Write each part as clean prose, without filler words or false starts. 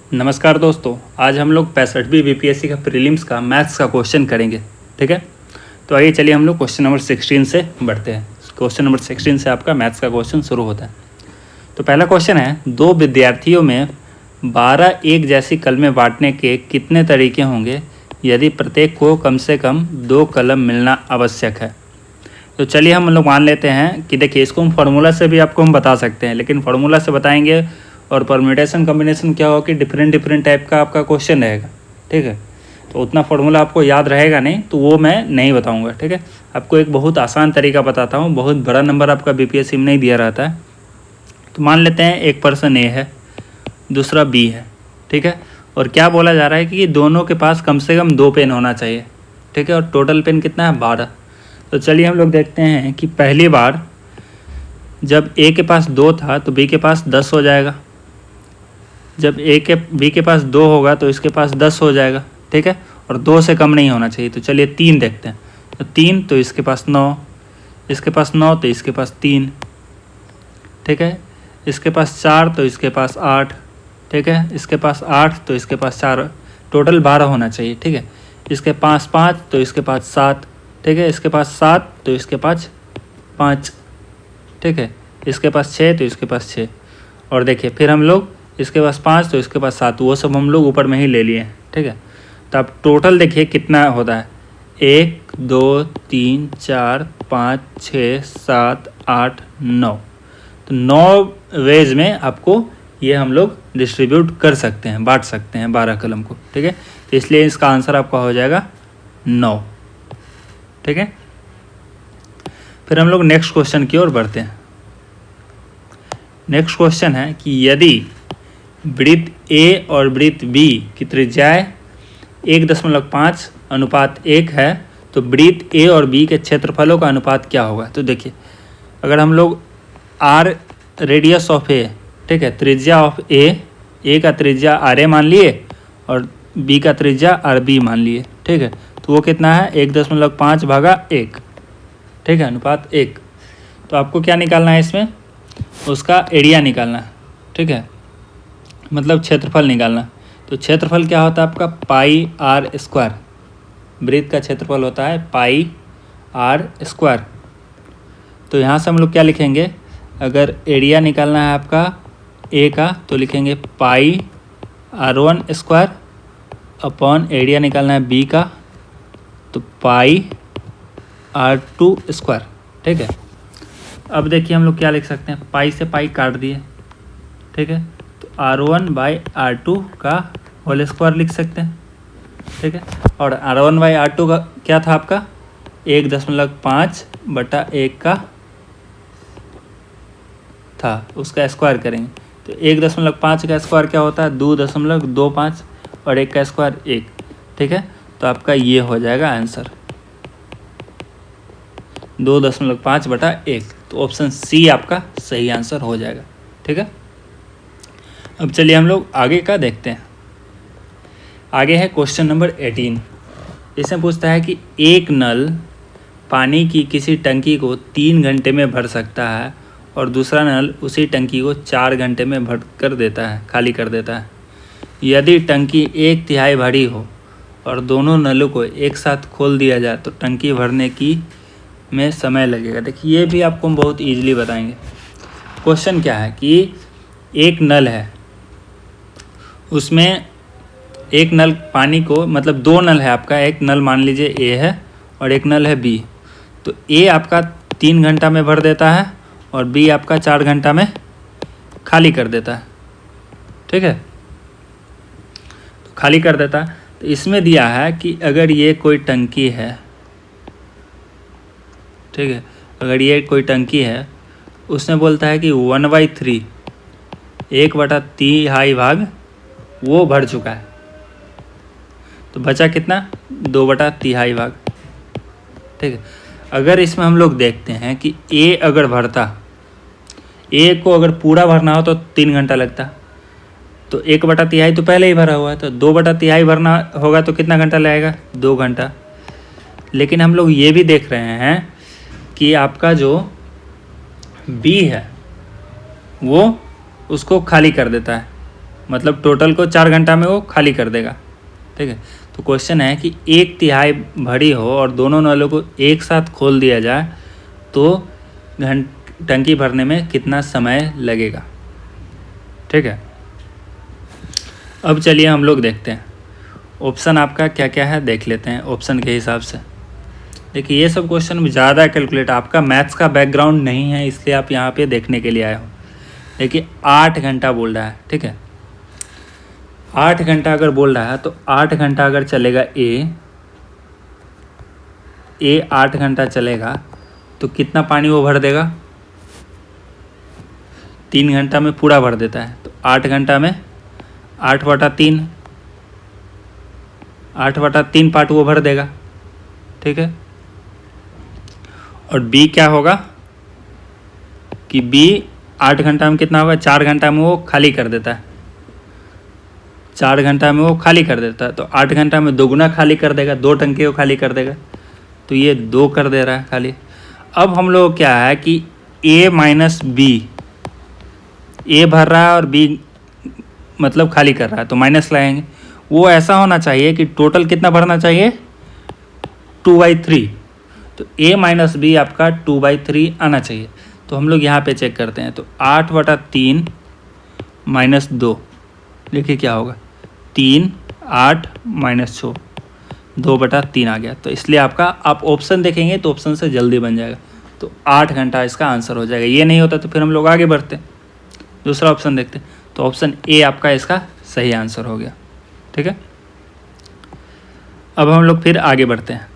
नमस्कार दोस्तों, आज हम लोग 65वीं बीपीएससी का प्रीलिम्स का मैथ्स का क्वेश्चन करेंगे। ठीक है, तो आइए चलिए हम लोग क्वेश्चन नंबर 16 से बढ़ते हैं। क्वेश्चन नंबर 16 से आपका मैथ्स का क्वेश्चन शुरू होता है। तो पहला क्वेश्चन है, दो विद्यार्थियों में 12 एक जैसी कलमें बांटने के कितने तरीके होंगे यदि प्रत्येक को कम से कम 2 कलम मिलना आवश्यक है। तो चलिए हम लोग मान लेते हैं कि देखिए, इसको हम फार्मूला से भी आपको हम बता सकते हैं, लेकिन फार्मूला से बताएंगे और परम्यूटेशन कॉम्बिनेशन क्या होगा कि डिफरेंट टाइप का आपका क्वेश्चन रहेगा। ठीक है, तो उतना फार्मूला आपको याद रहेगा नहीं, तो वो मैं नहीं बताऊंगा। ठीक है, आपको एक बहुत आसान तरीका बताता हूँ, बहुत बड़ा नंबर आपका बीपीएससी में नहीं दिया रहता है। तो मान लेते हैं एक पर्सन ए है, दूसरा बी है। ठीक है, और क्या बोला जा रहा है कि दोनों के पास कम से कम 2 पेन होना चाहिए। ठीक है, और टोटल पेन कितना है, 12। तो चलिए हम लोग देखते हैं कि पहली बार जब ए के पास 2 था तो बी के पास 10 हो जाएगा। जब बी के पास 2 होगा तो इसके पास 10 हो जाएगा। ठीक है, और 2 से कम नहीं होना चाहिए। तो चलिए 3 देखते हैं। तो 3 तो इसके पास 9, इसके पास 9 तो इसके पास 3। ठीक है, इसके पास 4 तो इसके पास 8। ठीक है, इसके पास 8 तो इसके पास 4, टोटल 12 होना चाहिए। ठीक है, इसके पास 5 तो इसके पास 7। ठीक है, इसके पास 7 तो इसके पास 5। ठीक है, इसके पास 6 तो इसके पास 6। और देखिए फिर हम लोग इसके पास 5 तो इसके पास 7, वो सब हम लोग ऊपर में ही ले लिए हैं। ठीक है, तो अब टोटल देखिए कितना होता है, 1 2 3 4 5 6 7 8 9। तो 9 वेज में आपको ये हम लोग डिस्ट्रीब्यूट कर सकते हैं, बांट सकते हैं 12 कलम को। ठीक है, तो इसलिए इसका आंसर आपका हो जाएगा 9। ठीक है, फिर हम लोग नेक्स्ट क्वेश्चन की ओर बढ़ते हैं। नेक्स्ट क्वेश्चन है कि यदि वृत्त ए और वृत्त बी की त्रिज्याएं 1.5 अनुपात 1 है तो वृत्त ए और बी के क्षेत्रफलों का अनुपात क्या होगा। तो देखिए, अगर हम लोग आर रेडियस ऑफ ए, ठीक है, त्रिज्या ऑफ ए का त्रिज्या आर ए मान लिए और बी का त्रिज्या आर बी मान लिए। ठीक है, तो वो कितना है, 1.5/1। ठीक है, अनुपात 1। तो आपको क्या निकालना है, इसमें उसका एरिया निकालना है। ठीक है, मतलब क्षेत्रफल निकालना। तो क्षेत्रफल क्या होता है आपका, पाई आर स्क्वायर। वृत्त का क्षेत्रफल होता है पाई आर स्क्वायर। तो यहाँ से हम लोग क्या लिखेंगे, अगर एरिया निकालना है आपका ए का तो लिखेंगे पाई R1 स्क्वायर अपॉन एरिया निकालना है बी का तो पाई R2 स्क्वायर। ठीक है, अब देखिए हम लोग क्या लिख सकते हैं, पाई से पाई काट दिए। ठीक है, तो R1/R2 का होल स्क्वायर लिख सकते हैं। ठीक है, और R1/R2 का क्या था आपका, 1.5/1 का था, उसका स्क्वायर करेंगे तो 1.5 का स्क्वायर क्या होता है, 2.25 और 1 का स्क्वायर 1। ठीक है, तो आपका ये हो जाएगा आंसर 2.5/1। तो ऑप्शन सी आपका सही आंसर हो जाएगा। ठीक है, अब चलिए हम लोग आगे का देखते हैं। आगे है क्वेश्चन नंबर 18। इसमें पूछता है कि एक नल पानी की किसी टंकी को 3 घंटे में भर सकता है और दूसरा नल उसी टंकी को 4 घंटे में भर कर देता है, खाली कर देता है। यदि टंकी 1/3 भरी हो और दोनों नलों को एक साथ खोल दिया जाए तो टंकी भरने की में समय लगेगा। देखिए, ये भी आपको हम बहुत ईजिली बताएंगे। क्वेश्चन क्या है कि एक नल है, उसमें एक नल पानी को, मतलब 2 नल है आपका, एक नल मान लीजिए ए है और एक नल है बी। तो ए आपका 3 घंटा में भर देता है और बी आपका 4 घंटा में खाली कर देता है। ठीक है, तो खाली कर देता है। तो इसमें दिया है कि अगर ये कोई टंकी है, ठीक है, अगर ये कोई टंकी है, उसने बोलता है कि 1/3 1/3 भाग वो भर चुका है, तो बचा कितना, 2/3 भाग। ठीक है, अगर इसमें हम लोग देखते हैं कि ए अगर भरता, ए को अगर पूरा भरना हो तो 3 घंटा लगता, तो 1/3 तो पहले ही भरा हुआ है, तो 2/3 भरना होगा तो कितना घंटा लगेगा, 2 घंटा। लेकिन हम लोग ये भी देख रहे हैं कि आपका जो बी है वो उसको खाली कर देता है। मतलब टोटल को 4 घंटा में वो खाली कर देगा। ठीक है, तो क्वेश्चन है कि 1/3 भरी हो और दोनों नलों को एक साथ खोल दिया जाए तो टंकी भरने में कितना समय लगेगा। ठीक है, अब चलिए हम लोग देखते हैं ऑप्शन आपका क्या क्या है, देख लेते हैं ऑप्शन के हिसाब से। देखिए ये सब क्वेश्चन ज़्यादा कैलकुलेट, आपका मैथ्स का बैकग्राउंड नहीं है इसलिए आप यहाँ पे देखने के लिए आए हो। देखिए 8 घंटा बोल रहा है। ठीक है, 8 घंटा अगर बोल रहा है तो 8 घंटा अगर चलेगा ए 8 घंटा चलेगा तो कितना पानी वो भर देगा, 3 घंटा में पूरा भर देता है। तो 8 घंटा में 8/3, 8/3 पार्ट वो भर देगा। ठीक है, और बी क्या होगा कि बी 8 घंटा में कितना होगा, 4 घंटा में वो खाली कर देता है, 4 घंटा में वो खाली कर देता है। तो 8 घंटा में दोगुना खाली कर देगा, 2 टंकी वो खाली कर देगा, तो ये 2 कर दे रहा है खाली। अब हम लोग क्या है कि ए माइनस बी, ए भर रहा है और बी मतलब खाली कर रहा है तो माइनस लगाएंगे। वो ऐसा होना चाहिए कि टोटल कितना भरना चाहिए, 2/3, तो a माइनस बी आपका 2/3 आना चाहिए। तो हम लोग यहाँ पे चेक करते हैं, तो 8/3 माइनस 2, देखिए क्या होगा, 3, 8 माइनस 6, 2/3 आ गया। तो इसलिए आपका आप ऑप्शन देखेंगे तो ऑप्शन से जल्दी बन जाएगा, तो 8 घंटा इसका आंसर हो जाएगा। ये नहीं होता तो फिर हम लोग आगे बढ़ते, दूसरा ऑप्शन देखते, तो ऑप्शन ए आपका इसका सही आंसर हो गया। ठीक है, अब हम लोग फिर आगे बढ़ते हैं।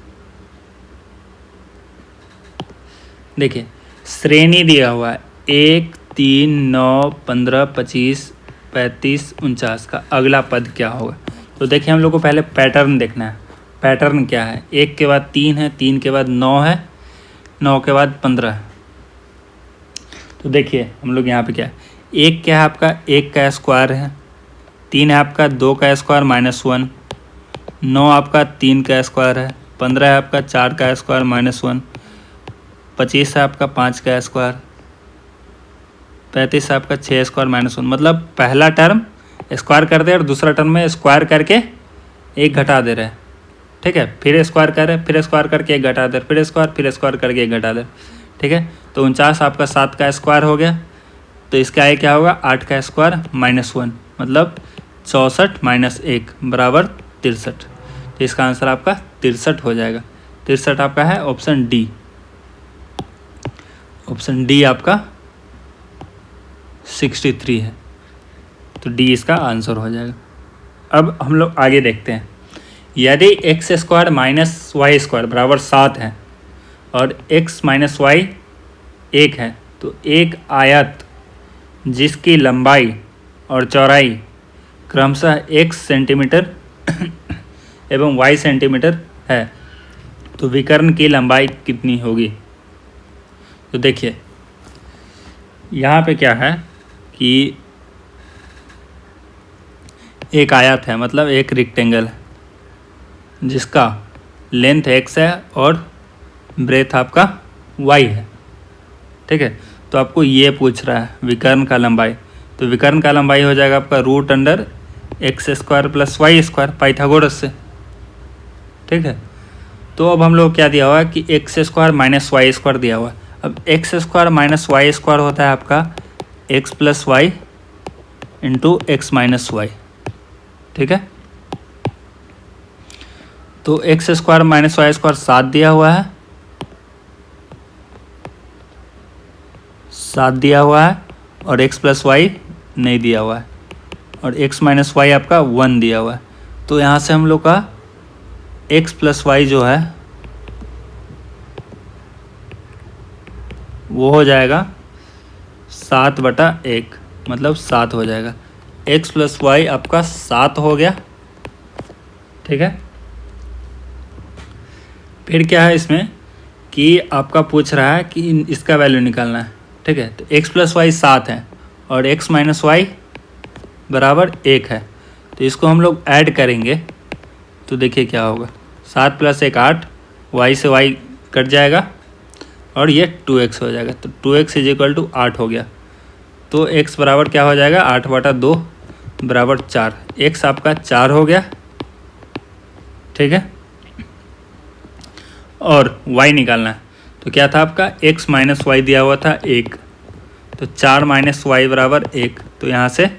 देखिए श्रेणी दिया हुआ है 1, 3, 9, 15, 25, 35, 49 का अगला पद क्या होगा। तो देखिए हम लोग को पहले पैटर्न देखना है। पैटर्न क्या है, 1 के बाद 3 है, 3 के बाद 9 है, 9 के बाद 15 है। तो देखिए हम लोग यहाँ पे क्या है, 1 क्या है आपका 1 का स्क्वायर है, 3 है आपका 2 का स्क्वायर -1, 9 आपका 3 का स्क्वायर है, 15 है आपका 4 का स्क्वायर -1, 25 है आपका 5 का स्क्वायर, 35 है आपका 6 स्क्वायर -1। मतलब पहला टर्म स्क्वायर कर दे और दूसरा टर्म में स्क्वायर करके 1 घटा दे रहे हैं। ठीक है, फिर स्क्वायर कर रहे हैं, फिर स्क्वायर करके 1 घटा दे, फिर स्क्वायर करके 1 घटा दे। ठीक है, तो 49 आपका 7 का स्क्वायर हो गया, तो इसका आगे क्या होगा 8 का स्क्वायर -1, मतलब 64 - 1 बराबर 63। तो इसका आंसर आपका 63 हो जाएगा। 63 आपका है ऑप्शन डी। ऑप्शन डी आपका 63 है, तो डी इसका आंसर हो जाएगा। अब हम लोग आगे देखते हैं, यदि x² - y² बराबर 7 है और x - y 1 है, तो एक आयत जिसकी लंबाई और चौड़ाई क्रमशः x सेंटीमीटर एवं y सेंटीमीटर है, तो विकर्ण की लंबाई कितनी होगी। तो देखिए यहाँ पे क्या है कि एक आयत है, मतलब एक रेक्टेंगल है जिसका लेंथ x है और ब्रेथ आपका y है। ठीक है, तो आपको ये पूछ रहा है विकर्ण का लंबाई, तो विकर्ण का लंबाई हो जाएगा आपका √x² + y² पाइथागोरस से। ठीक है, तो अब हम लोग क्या दिया हुआ है कि x² - y² दिया हुआ है। अब x² - y² होता है आपका x + y × x - y। ठीक है, तो x² - y² 7 दिया हुआ है, 7 दिया हुआ है, और x + y नहीं दिया हुआ है, और x - y आपका 1 दिया हुआ है। तो यहाँ से हम लोग का x + y जो है वो हो जाएगा 7/1, मतलब 7 हो जाएगा। x + y आपका 7 हो गया। ठीक है, फिर क्या है इसमें कि आपका पूछ रहा है कि इसका वैल्यू निकालना है। ठीक है, तो x + y 7 है और x - y बराबर 1 है, तो इसको हम लोग ऐड करेंगे तो देखिए क्या होगा, 7 + 1 8, y से y कट जाएगा और ये 2x हो जाएगा। तो 2x = 8 हो गया, तो x बराबर क्या हो जाएगा 8/2। बराबर 4, x आपका 4 हो गया, ठीक है। और y निकालना है, तो क्या था आपका x माइनस वाई दिया हुआ था 1, तो 4 माइनस वाई बराबर 1, तो यहाँ से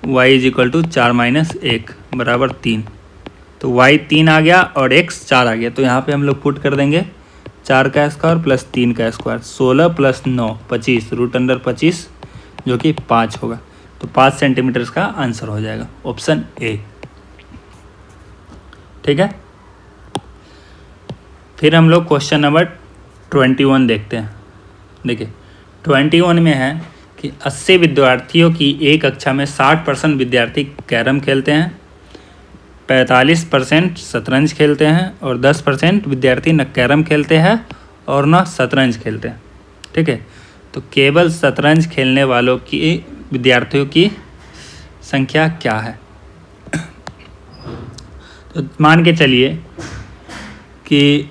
y is equal to 4 minus 1 बराबर 3, तो y 3 आ गया और x 4 आ गया, तो यहाँ पे हम लोग पुट कर देंगे 4 का स्क्वायर प्लस 3 का स्क्वायर, 16 प्लस 9 25, रूट अंडर 25 जो कि 5 होगा, तो 5 सेंटीमीटर का आंसर हो जाएगा ऑप्शन ए, ठीक है। फिर हम लोग क्वेश्चन नंबर 21 देखते हैं। देखिए 21 में है कि 80 विद्यार्थियों की एक कक्षा में 60% विद्यार्थी कैरम खेलते हैं, 45% शतरंज खेलते हैं और 10% विद्यार्थी न कैरम खेलते हैं और न शतरंज खेलते हैं, ठीक है। तो केवल शतरंज खेलने वालों की विद्यार्थियों की संख्या क्या है। तो मान के चलिए कि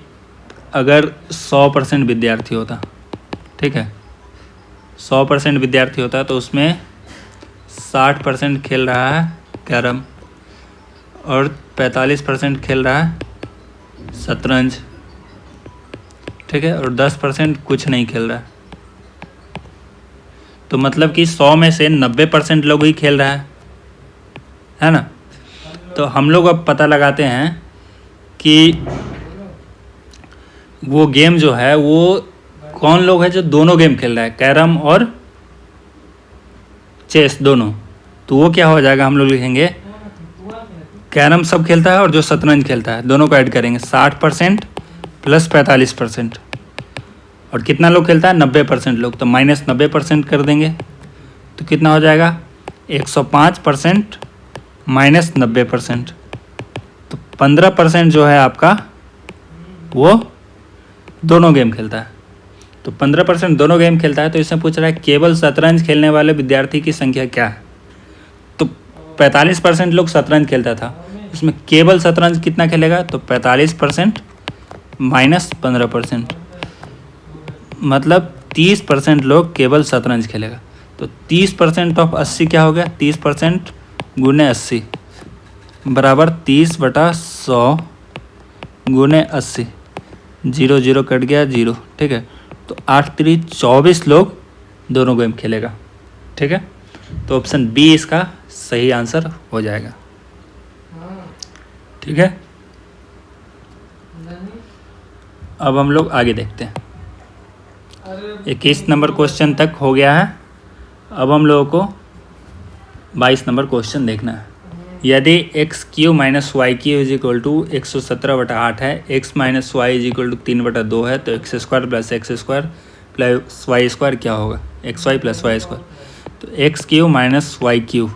अगर 100% विद्यार्थी होता, ठीक है, 100% विद्यार्थी होता तो उसमें 60% खेल रहा है कैरम और 45% खेल रहा है शतरंज, ठीक है, और 10% कुछ नहीं खेल रहा है। तो मतलब कि 100 में से 90% लोग ही खेल रहा है ना। तो हम लोग अब पता लगाते हैं कि वो गेम जो है वो कौन लोग है जो दोनों गेम खेल रहा है, कैरम और चेस दोनों। तो वो क्या हो जाएगा, हम लोग लिखेंगे कैरम सब खेलता है और जो शतरंज खेलता है दोनों को ऐड करेंगे, 60% प्लस 45%, और कितना लोग खेलता है 90% लोग, तो माइनस 90% कर देंगे, तो कितना हो जाएगा 105% माइनस 90%, तो 15% जो है आपका वो दोनों गेम खेलता है। तो 15% दोनों गेम खेलता है, तो इसमें पूछ रहा है केवल शतरंज खेलने वाले विद्यार्थी की संख्या क्या है। तो 45% लोग शतरंज खेलता था, इसमें केवल शतरंज कितना खेलेगा, तो 45% माइनस 15%, मतलब 30% लोग केवल शतरंज खेलेगा। तो 30% ऑफ 80 क्या हो गया, 30% गुने 80 बराबर 30/100 गुने 80, 0 0 कट गया 0, ठीक है। तो 8 3 24 लोग दोनों गेम खेलेगा, ठीक है। तो ऑप्शन बी इसका सही आंसर हो जाएगा, ठीक है। अब हम लोग आगे देखते हैं। 21 नंबर क्वेश्चन तक हो गया है। अब हम लोगों को 22 नंबर क्वेश्चन देखना है। यदि x cube minus y cube is equal to 117/8 है, x minus y is equal to 3/2 है, तो x square plus x square plus y square क्या होगा, x y plus y square. तो x cube minus y cube,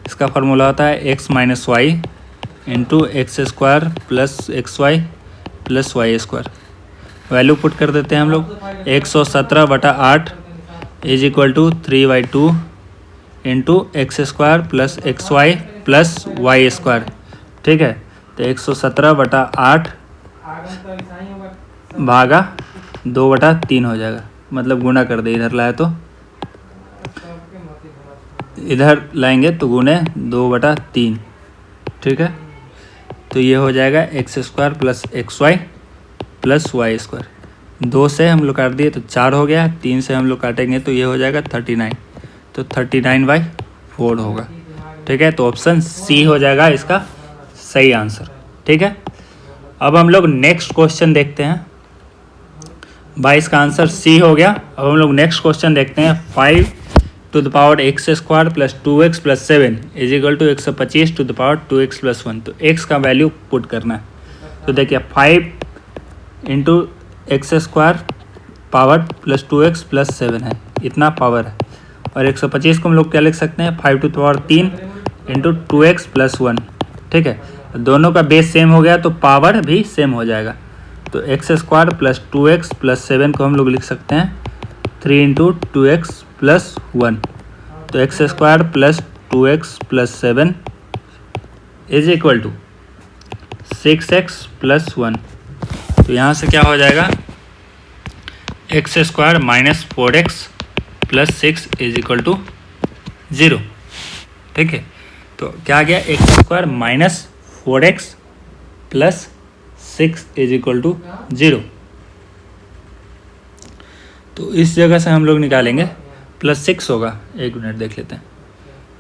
इसका formula होता है x minus y into x square plus x y plus y square. Value put कर देते हैं हम लोग, 117/8 is equal to 3/2 into x square plus x y plus y square, ठीक है। तो 117/8 भागा 2/3 हो जाएगा, मतलब गुना कर दे, इधर लाए तो इधर लाएंगे तो गुने 2/3, ठीक है। तो ये हो जाएगा x square plus x y plus y square. 2 से हम लोग काट दिए तो 4 हो गया, 3 से हम लोग काटेंगे तो ये हो जाएगा 39, तो 39/4 होगा, ठीक है। तो ऑप्शन सी हो जाएगा इसका सही आंसर, ठीक है। अब हम लोग नेक्स्ट क्वेश्चन देखते हैं। 22 का आंसर सी हो गया। अब हम लोग नेक्स्ट क्वेश्चन देखते हैं। 5 to the power x square plus 2x plus 7 is equal to 125 to the power 2x plus 1। तो x का वैल्यू पुट करना है। तो देखिए 5 into x square power plus 2x plus 7 है, इतना पावर है, और 125 को हम लोग क्या लिख सकते हैं, 5 to the power 3 into 2x plus 1, ठीक है। दोनों का बेस सेम हो गया तो पावर भी सेम हो जाएगा। तो x square plus 2x plus 7 को हम लोग लिख सकते हैं 3 इंटू 2x प्लस 1। तो x square plus 2x plus 7 is equal to 6x plus 1। तो यहाँ से क्या हो जाएगा, x square minus 4x plus 6 is equal to 0, ठीक है। तो क्या आ गया, x² minus 4x plus 6 is equal to 0। तो इस जगह से हम लोग निकालेंगे प्लस 6 होगा, एक मिनट देख लेते हैं,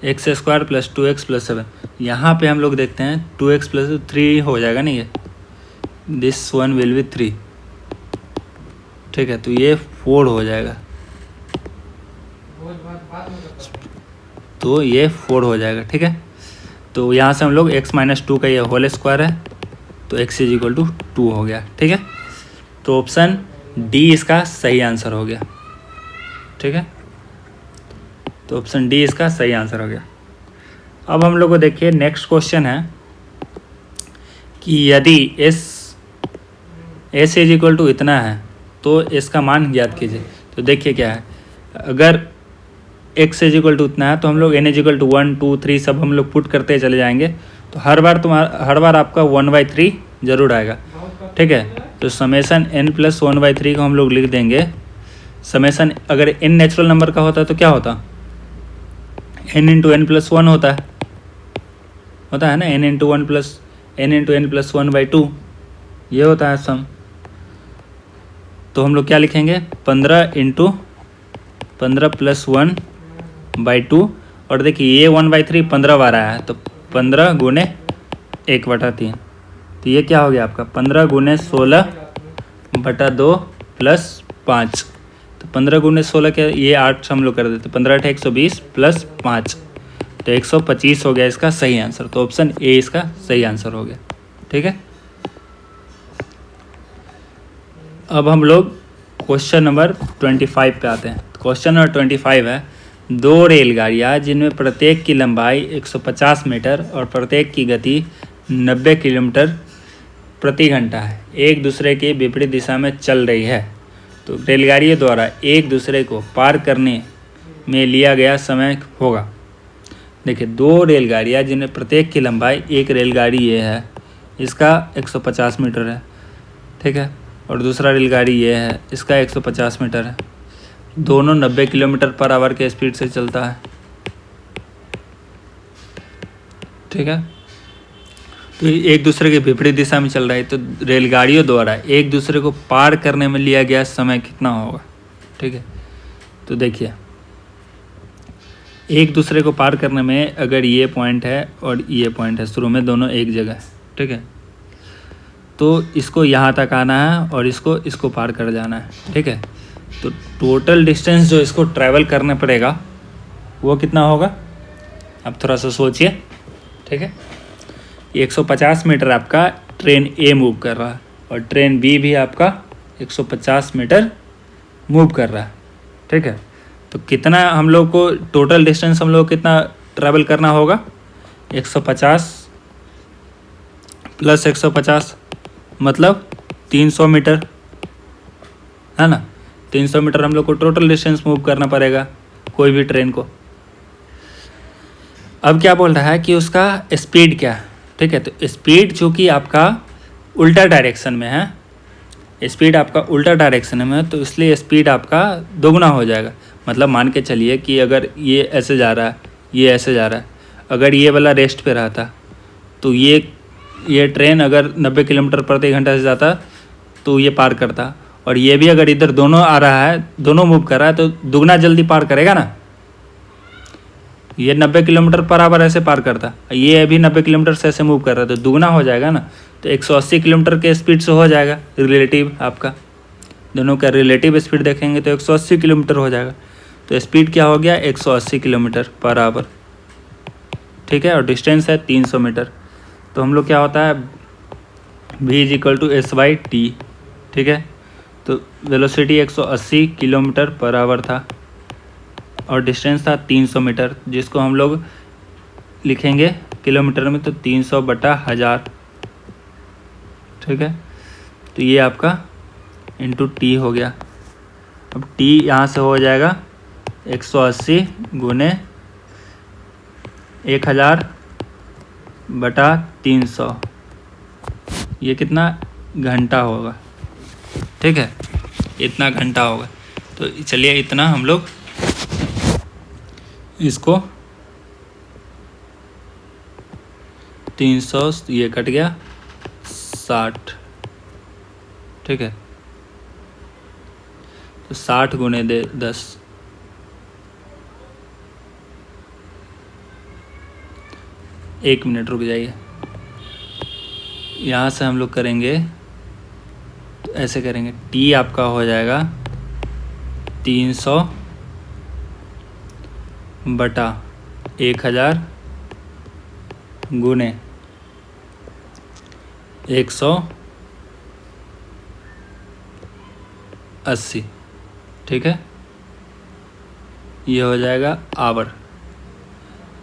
x² प्लस 2x प्लस 7। यहाँ पे हम लोग देखते हैं 2x प्लस 3 हो जाएगा नहीं, ये दिस वन विल बी 3, ठीक है, तो ये 4 हो जाएगा, तो ये 4 हो जाएगा, ठीक है। तो यहाँ से हम लोग x माइनस 2 का ये होल स्क्वायर है, तो x इज इक्वल टू 2 हो गया, ठीक है। तो ऑप्शन डी इसका सही आंसर हो गया, ठीक है। तो ऑप्शन डी इसका सही आंसर हो गया। अब हम लोग को देखिए नेक्स्ट क्वेश्चन है कि यदि एस इज इक्वल टू इतना है तो इसका मान ज्ञात कीजिए। तो देखिए क्या है, अगर x इज इक्वल टू इतना है तो हम लोग n इज इक्वल टू 1 2 3 सब हम लोग पुट करते चले जाएंगे, तो हर बार आपका 1/3 जरूर आएगा, ठीक है। तो समेसन n प्लस 1/3 को हम लोग लिख देंगे। समेसन अगर n नेचुरल नंबर का होता है तो क्या होता, n इंटू एन प्लस 1 होता है ना, n into n into n plus 1/2 ये होता है सम। तो हम लोग क्या लिखेंगे, 15 इंटू 15 प्लस 1/2, और देखिए ये 1/3 15 बार आया है, तो 15 गुने 1/3, तो ये क्या हो गया आपका 15 गुने 16/2 प्लस 5। तो 15 गुने 16 क्या, ये 8 हम लोग कर देते, 15 × 120 प्लस 5, तो 125 हो गया इसका सही आंसर। तो ऑप्शन ए इसका सही आंसर हो गया, ठीक है। अब हम लोग क्वेश्चन नंबर 25 पे आते हैं। क्वेश्चन नंबर 25 है, दो रेलगाड़ियाँ जिनमें प्रत्येक की लंबाई 150 मीटर और प्रत्येक की गति 90 किलोमीटर प्रति घंटा है, एक दूसरे के विपरीत दिशा में चल रही है। तो रेलगाड़ियों द्वारा एक दूसरे को पार करने में लिया गया समय होगा। देखिए दो रेलगाड़ियाँ जिनमें प्रत्येक की लंबाई, एक रेलगाड़ी ये है, इसका 150 मीटर है, ठीक है, और दूसरा रेलगाड़ी ये है, इसका 150 मीटर है, दोनों 90 किलोमीटर पर आवर के स्पीड से चलता है, ठीक है। तो एक दूसरे के विपरीत दिशा में चल रहा है, तो रेलगाड़ियों द्वारा एक दूसरे को पार करने में लिया गया समय कितना होगा, ठीक है। तो देखिए एक दूसरे को पार करने में अगर ये पॉइंट है और ये पॉइंट है, शुरू में दोनों एक जगह है, ठीक है, तो इसको यहाँ तक आना है और इसको पार कर जाना है, ठीक है। तो टोटल डिस्टेंस जो इसको ट्रैवल करना पड़ेगा वो कितना होगा, अब थोड़ा सा सोचिए, ठीक है। 150 मीटर आपका ट्रेन ए मूव कर रहा है और ट्रेन बी भी आपका 150 मीटर मूव कर रहा है, ठीक है। तो कितना हम लोग को टोटल डिस्टेंस हम लोग कितना ट्रैवल करना होगा, 150 प्लस 150 मतलब 300 मीटर, है ना। 300 मीटर हम लोग को टोटल डिस्टेंस मूव करना पड़ेगा कोई भी ट्रेन को। अब क्या बोल रहा है कि उसका स्पीड क्या है, ठीक है। तो स्पीड चूँकि आपका उल्टा डायरेक्शन में है, स्पीड आपका उल्टा डायरेक्शन में है, तो इसलिए स्पीड आपका दोगुना हो जाएगा। मतलब मान के चलिए कि अगर ये ऐसे जा रहा है, ये ऐसे जा रहा है, अगर ये वाला रेस्ट पे रहता तो ये ट्रेन अगर 90 किलोमीटर प्रति घंटा से जाता तो ये पार करता, और ये भी अगर इधर दोनों आ रहा है, दोनों मूव कर रहा है, तो दुगना जल्दी पार करेगा ना। ये 90 किलोमीटर पर आवर ऐसे पार करता, ये अभी 90 किलोमीटर से ऐसे मूव कर रहा है, तो दुगना हो जाएगा ना। तो 180 किलोमीटर के स्पीड से हो जाएगा रिलेटिव, आपका दोनों का रिलेटिव स्पीड देखेंगे तो 180 किलोमीटर हो जाएगा। तो स्पीड क्या हो गया, 180 किलोमीटर पर आवर, ठीक है, और डिस्टेंस है 300 मीटर। तो हम लोग क्या होता है, v is equal to s/t, ठीक है। तो वेलोसिटी 180 किलोमीटर पर आवर था और डिस्टेंस था 300 मीटर, जिसको हम लोग लिखेंगे किलोमीटर में, तो 300/1000, ठीक है। तो ये आपका इंटू टी हो गया। अब टी यहाँ से हो जाएगा 180 गुने 1000/300, ये कितना घंटा होगा, ठीक है, इतना घंटा होगा। तो चलिए इतना हम लोग इसको 300 ये कट गया 60, ठीक है। तो 60 गुने 10, एक मिनट रुक जाइए। यहाँ से हम लोग करेंगे तो ऐसे करेंगे, टी आपका हो जाएगा 300 बटा 1000 गुने 180, ठीक है। ये हो जाएगा आवर।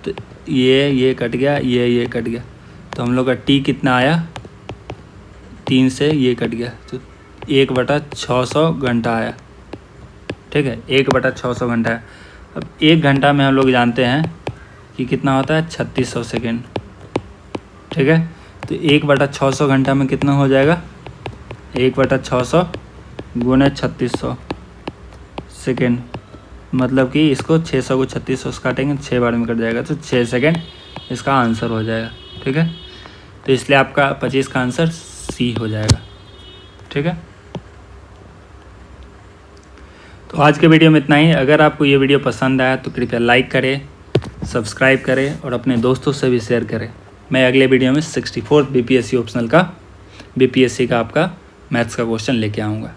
तो ये कट गया, ये कट गया, तो हम लोग का टी कितना आया, 3 से ये कट गया, तो 1/600 घंटा आया, ठीक है। 1/600 घंटा है। अब 1 घंटा में हम लोग जानते हैं कि कितना होता है, 3600 सेकेंड, ठीक है। तो 1/600 घंटा में कितना हो जाएगा, 1/600 गुने 3600 सेकेंड, मतलब कि इसको 600 को 3600 से काटेंगे, 6 बार में कट जाएगा, तो 6 सेकेंड इसका आंसर हो जाएगा, ठीक है। तो इसलिए आपका 25 का आंसर सी हो जाएगा, ठीक है। तो आज के वीडियो में इतना ही। अगर आपको ये वीडियो पसंद आया तो कृपया लाइक करें, सब्सक्राइब करें और अपने दोस्तों से भी शेयर करें। मैं अगले वीडियो में 64 बीपीएससी ऑप्शनल का, बीपीएससी का आपका मैथ्स का क्वेश्चन लेके आऊँगा।